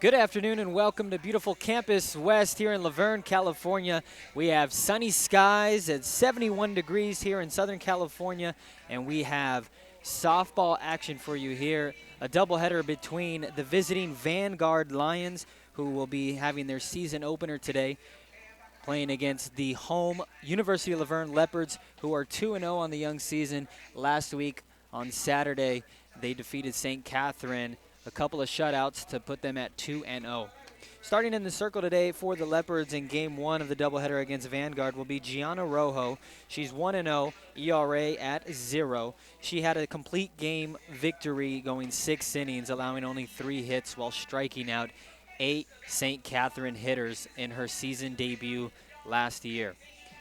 Good afternoon and welcome to beautiful Campus West here in Laverne, California. We have sunny skies at 71 degrees here in Southern California, and we have softball action for you here. A doubleheader between the visiting Vanguard Lions, who will be having their season opener today, playing against the home University of Laverne Leopards, who are 2-0 on the young season. Last week on Saturday, they defeated St. Catherine, a couple of shutouts to put them at 2-0. Starting in the circle today for the Leopards in Game 1 of the doubleheader against Vanguard will be Gianna Rojo. She's 1-0, ERA at 0. She had a complete game victory going 6 innings, allowing only 3 hits while striking out 8 St. Catherine hitters in her season debut last year.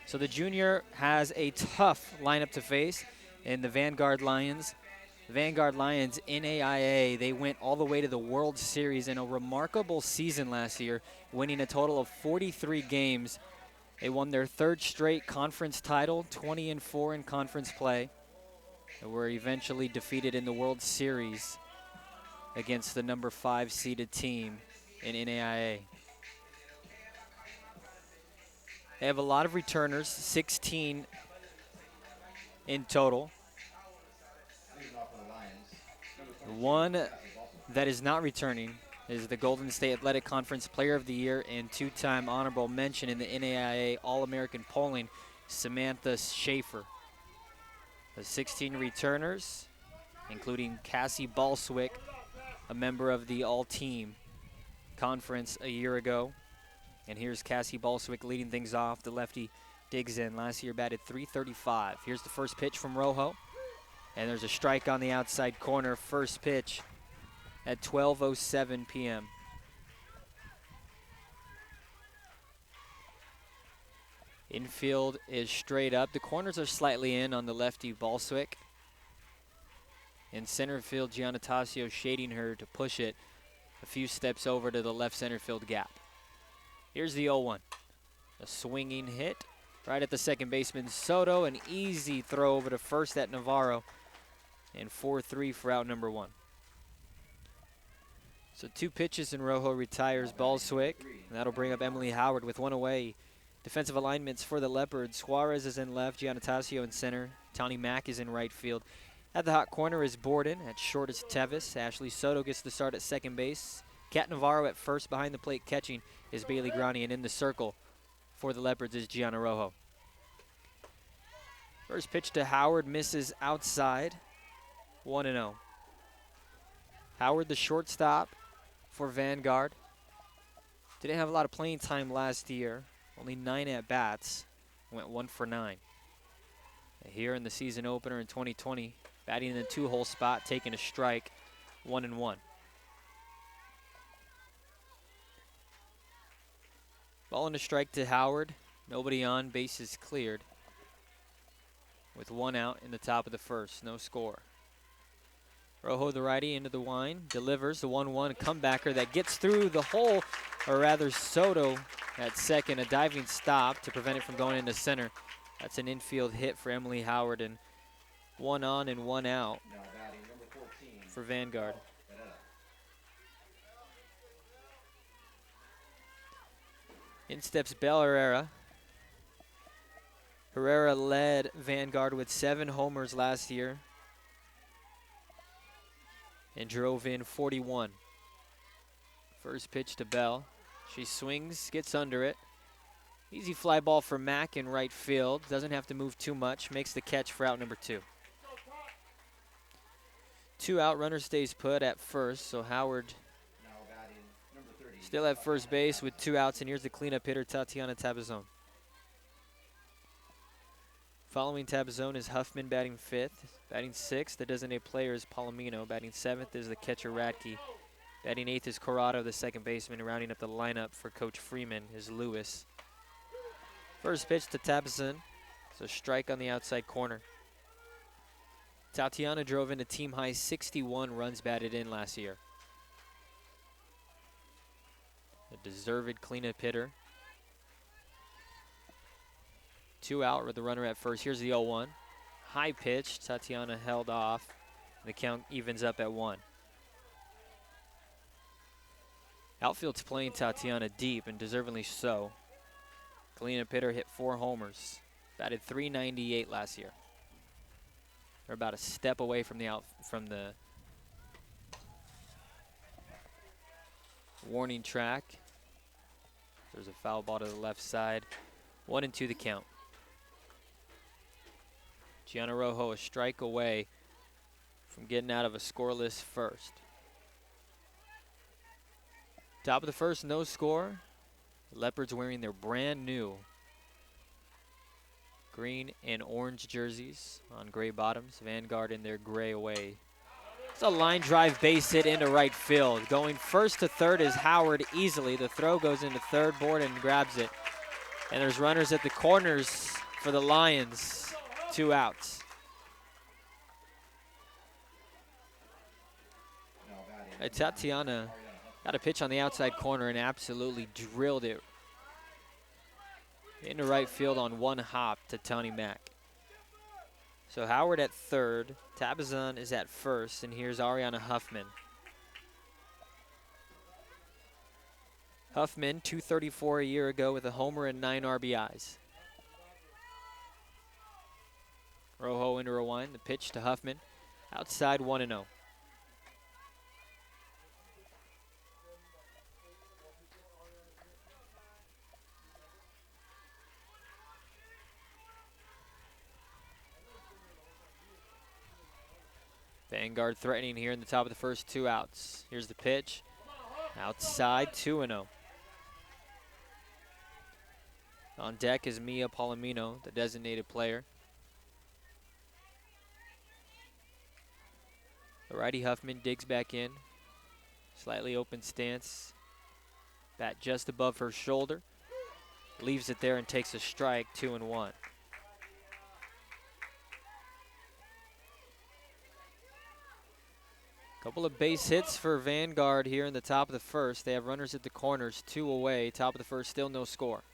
So the junior has a tough lineup to face in the Vanguard Lions. The Vanguard Lions in AIA, they went all the way to the World Series in a remarkable season last year, winning a total of 43 games. They won their 3rd straight conference title, 20-4 in conference play. They were eventually defeated in the World Series against the number 5 seeded team in NAIA. They have a lot of returners, 16 in total. The one that is not returning is the Golden State Athletic Conference Player of the Year and 2-time honorable mention in the NAIA All-American polling, Samantha Schaefer. The 16 returners, including Cassie Balswick, a member of the All-Team Conference a year ago. And here's Cassie Balswick leading things off. The lefty digs in. Last year batted .335. Here's the first pitch from Rojo. And there's a strike on the outside corner. First pitch at 12:07 p.m. Infield is straight up. The corners are slightly in on the lefty Balswick. In center field, Giannatasio shading her to push it a few steps over to the left center field gap. Here's the 0-1. A swinging hit right at the second baseman Soto. An easy throw over to first at Navarro. And 4-3 for out number 1. So 2 pitches and Rojo retires Balswick. And that'll bring up Emily Howard with 1 away. Defensive alignments for the Leopards. Suarez is in left, Giannatasio in center. Tawny Mack is in right field. At the hot corner is Borden. At short is Tevis. Ashley Soto gets the start at second base. Kat Navarro at first. Behind the plate catching is Bailey Grani. And in the circle for the Leopards is Gianna Rojo. First pitch to Howard misses outside. 1-0. Howard, the shortstop for Vanguard. Didn't have a lot of playing time last year. Only 9 at-bats. Went 1 for 9. Here in the season opener in 2020, batting in the 2-hole spot, taking a strike, 1-1. Ball and a strike to Howard. Nobody on, bases cleared. With 1 out in the top of the first, no score. Rojo, the righty, into the wind, delivers the 1-1 comebacker that gets through the hole, or rather Soto at second, a diving stop to prevent it from going into center. That's an infield hit for Emily Howard, and 1 on and 1 out for Vanguard. In steps Bel Herrera. Herrera led Vanguard with 7 homers last year and drove in 41. First pitch to Bell. She swings, gets under it. Easy fly ball for Mack in right field. Doesn't have to move too much. Makes the catch for out number 2. 2 out, runner stays put at first, so Howard still at first base with 2 outs, and here's the cleanup hitter, Tatiana Tabazon. Following Tabazon is Huffman batting 5th. Batting 6th, the designated player is Palomino. Batting 7th is the catcher Radke. Batting 8th is Corrado, the second baseman. And rounding up the lineup for Coach Freeman is Lewis. First pitch to Tabazon. It's a strike on the outside corner. Tatiana drove in a team-high 61 runs batted in last year. A deserved cleanup hitter. 2 out with the runner at first. Here's the 0-1. High pitch. Tatiana held off. The count evens up at 1. Outfield's playing Tatiana deep, and deservingly so. Kalina Pitter hit 4 homers. Batted .398 last year. They're about a step away from the warning track. There's a foul ball to the left side. 1-2 the count. Gianna Rojo a strike away from getting out of a scoreless first. Top of the first, no score. The Leopards wearing their brand new green and orange jerseys on gray bottoms. Vanguard in their gray away. It's a line drive base hit into right field. Going first to third is Howard easily. The throw goes into third board and grabs it. And there's runners at the corners for the Lions. 2 outs. Tatiana got a pitch on the outside corner and absolutely drilled it into right field on 1 hop to Tony Mack. So Howard at third, Tabazon is at first, and here's Ariana Huffman. Huffman, .234 a year ago with a homer and 9 RBIs. Rojo into rewind, the pitch to Huffman, outside 1-0. Vanguard threatening here in the top of the first, 2 outs. Here's the pitch. Outside, 2-0. On deck is Mia Palomino, the designated player. The righty Huffman digs back in. Slightly open stance. Bat just above her shoulder. Leaves it there and takes a strike, 2-1. Couple of base hits for Vanguard here in the top of the first. They have runners at the corners, 2 away. Top of the first, still no score.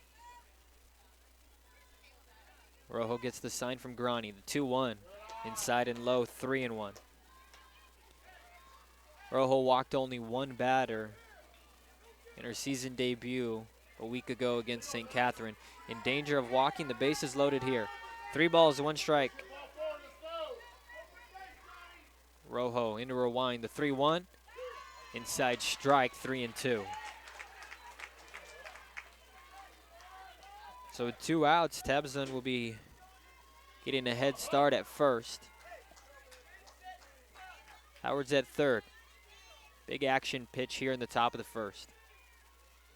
Rojo gets the sign from Grani, the 2-1. Inside and low, 3-1. Rojo walked only 1 batter in her season debut a week ago against St. Catherine. In danger of walking, the bases loaded here. 3 balls, 1 strike. Rojo into rewind, the 3-1. Inside strike, 3-2. So with 2 outs, Tabazon will be getting a head start at first. Howard's at third. Big action pitch here in the top of the first.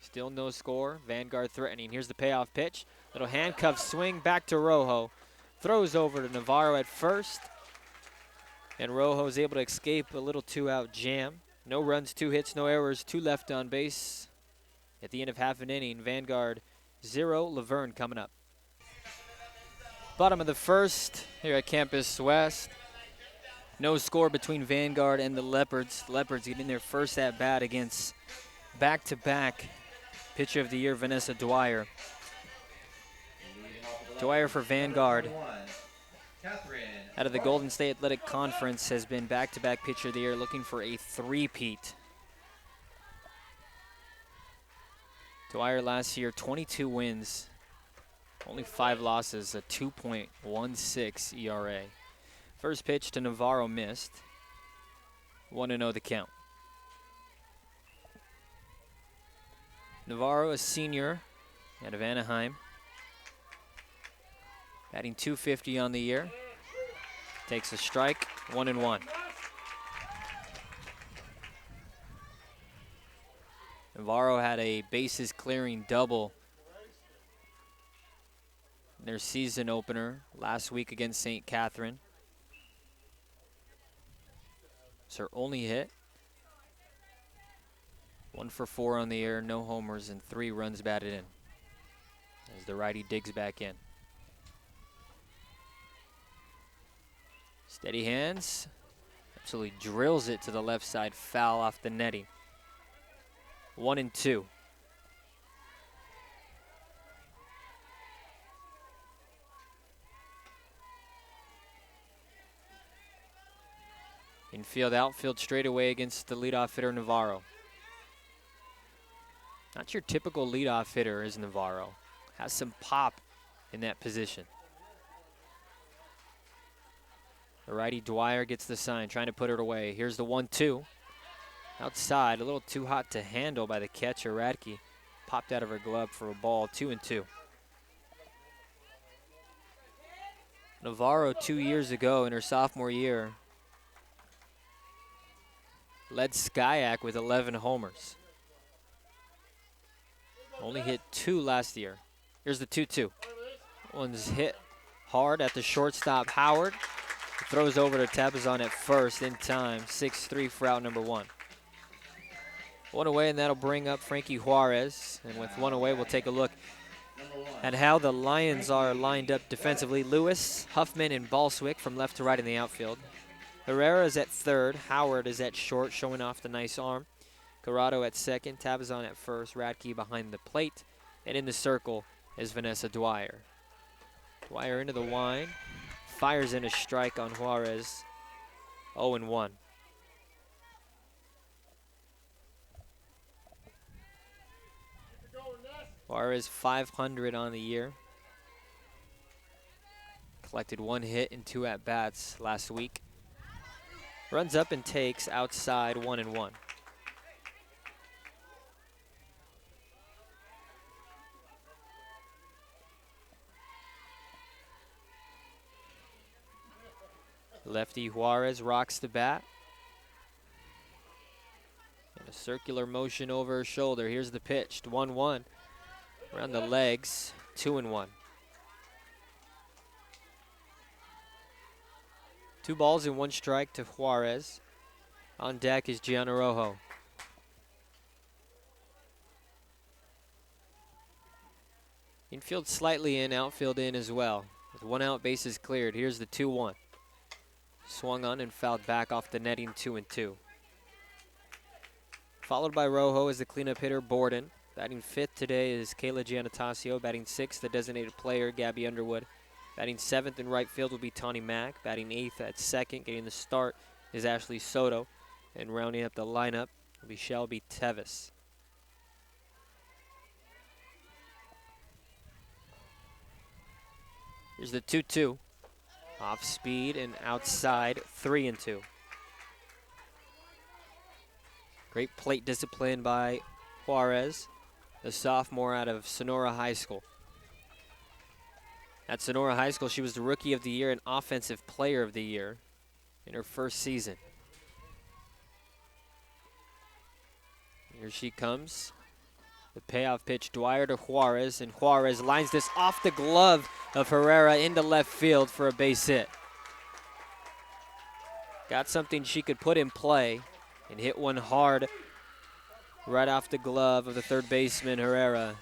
Still no score. Vanguard threatening. Here's the payoff pitch. Little handcuff swing back to Rojo. Throws over to Navarro at first. And Rojo is able to escape a little 2-out jam. No runs, 2 hits, no errors, 2 left on base. At the end of half an inning, Vanguard 0, Laverne coming up. Bottom of the first here at Campus West. No score between Vanguard and the Leopards. The Leopards getting their first at-bat against back-to-back pitcher of the year, Vanessa Dwyer. Dwyer for Vanguard, out of the Golden State Athletic Conference, has been back-to-back pitcher of the year, looking for a three-peat. Dwyer last year, 22 wins, only 5 losses, a 2.16 ERA. First pitch to Navarro missed. 1-0 the count. Navarro, a senior out of Anaheim. Batting .250 on the year. Takes a strike, 1-1. Navarro had a bases clearing double in their season opener last week against St. Catherine. It's her only hit. 1 for 4 on the year, no homers, and 3 runs batted in as the righty digs back in. Steady hands, absolutely drills it to the left side, foul off the netting. 1-2. Infield, outfield straightaway against the leadoff hitter Navarro. Not your typical leadoff hitter is Navarro. Has some pop in that position. The righty Dwyer gets the sign, trying to put it away. Here's the 1-2. Outside, a little too hot to handle by the catcher. Radke popped out of her glove for a ball, 2-2. Navarro 2 years ago in her sophomore year led Skyac with 11 homers. Only hit 2 last year. Here's the 2-2. One's hit hard at the shortstop, Howard. Throws over to Tabazon at first in time. 6-3 for out number 1. One away, and that'll bring up Frankie Juarez. And with one away, we'll take a look at how the Lions are lined up defensively. Lewis, Huffman, and Balswick from left to right in the outfield. Herrera is at third. Howard is at short, showing off the nice arm. Corrado at second. Tabazon at first. Radke behind the plate. And in the circle is Vanessa Dwyer. Dwyer into the wind. Fires in a strike on Juarez. 0-1. Juarez 500 on the year. Collected 1 hit and 2 at-bats last week. Runs up and takes outside 1-1. Lefty Juarez rocks the bat. And a circular motion over her shoulder. Here's the pitch, 1-1. Around the legs, 2-1. 2 balls and 1 strike to Juarez. On deck is Gianna Rojo. Infield slightly in, outfield in as well. With 1 out, bases cleared. Here's the 2-1. Swung on and fouled back off the netting, 2-2. Followed by Rojo is the cleanup hitter, Borden. Batting 5th today is Kayla Giannatasio. Batting 6th, the designated player, Gabby Underwood. Batting 7th in right field will be Tawny Mack. Batting 8th at second, getting the start, is Ashley Soto. And rounding up the lineup will be Shelby Tevis. Here's the 2-2. Off speed and outside, 3-2. Great plate discipline by Juarez, the sophomore out of Sonora High School. At Sonora High School, she was the Rookie of the Year and Offensive Player of the Year in her first season. Here she comes. The payoff pitch, Dwyer to Juarez, and Juarez lines this off the glove of Herrera into left field for a base hit. Got something she could put in play and hit one hard right off the glove of the third baseman, Herrera.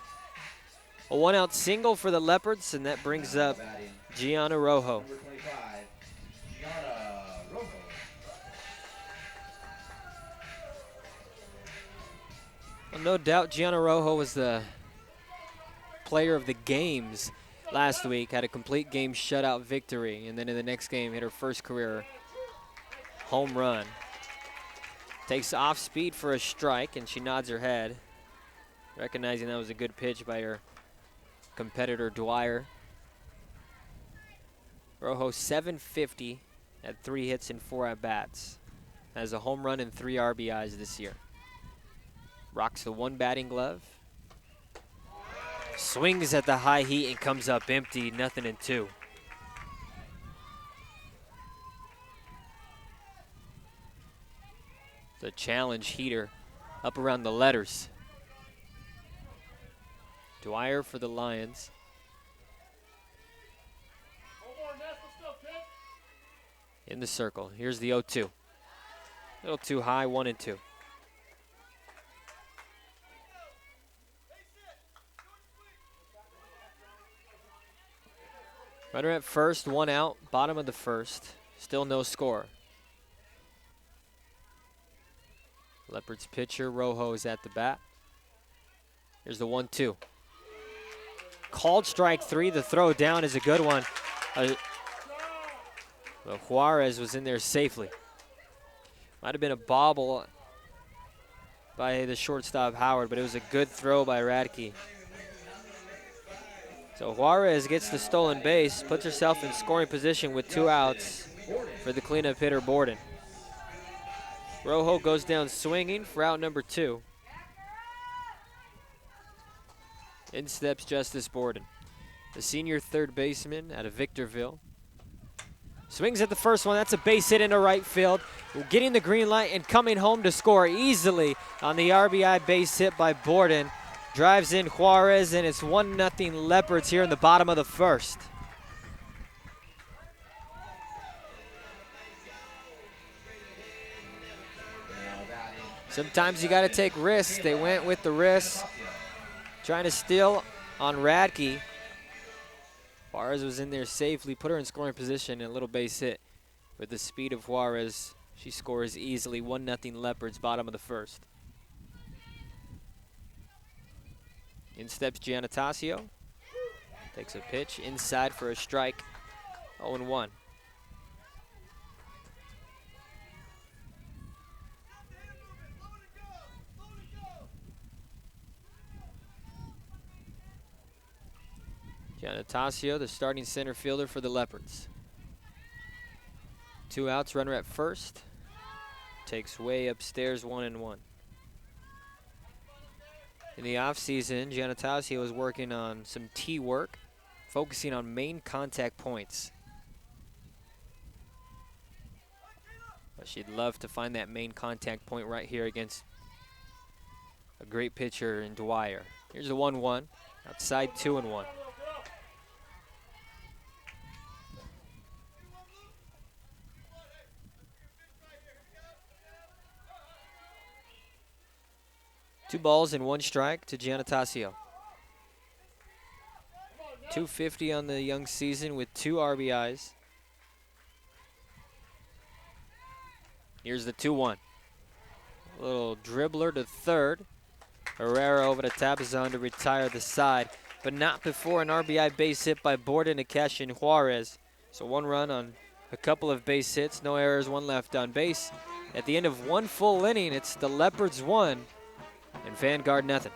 A 1-out single for the Leopards, and that brings up Gianna Rojo. Well, no doubt Gianna Rojo was the player of the games last week. Had a complete game shutout victory, and then in the next game hit her first career home run. Takes off speed for a strike, and she nods her head, recognizing that was a good pitch by her competitor Dwyer. Rojo 750 at 3 hits and 4 at-bats. Has a home run and 3 RBIs this year. Rocks the 1 batting glove. Swings at the high heat and comes up empty, 0-2. The challenge heater up around the letters. Dwyer for the Lions. In the circle. Here's the 0-2. A little too high, 1-2. Runner at first, 1 out, bottom of the first. Still no score. Leopards pitcher, Rojo is at the bat. Here's the 1-2. Called strike 3. The throw down is a good one. But Juarez was in there safely. Might have been a bobble by the shortstop Howard, but it was a good throw by Radke. So Juarez gets the stolen base, puts herself in scoring position with 2 outs for the cleanup hitter Borden. Rojo goes down swinging for out number 2. In steps Justice Borden, the senior third baseman out of Victorville. Swings at the first one. That's a base hit into right field. Getting the green light and coming home to score easily on the RBI base hit by Borden. Drives in Juarez, and it's 1-0 Leopards here in the bottom of the first. Sometimes you got to take risks. They went with the risk, trying to steal on Radke. Juarez was in there safely, put her in scoring position, and a little base hit. With the speed of Juarez, she scores easily. 1-0 Leopards, bottom of the first. In steps Giannatasio. Takes a pitch inside for a strike. 0-1. Giannatasio, the starting center fielder for the Leopards. 2 outs, runner at first. Takes way upstairs, 1-1. In the offseason, Giannatasio was working on some tee work, focusing on main contact points. But she'd love to find that main contact point right here against a great pitcher in Dwyer. Here's a 1-1, outside 2-1. Two balls and 1 strike to Giannatasio. .250 on the young season with 2 RBIs. Here's the 2-1. A little dribbler to third. Herrera over to Tabazon to retire the side, but not before an RBI base hit by Borden to cash in Juarez. So 1 run on a couple of base hits, no errors, 1 left on base. At the end of 1 full inning, it's the Leopards 1 and Vanguard nothing.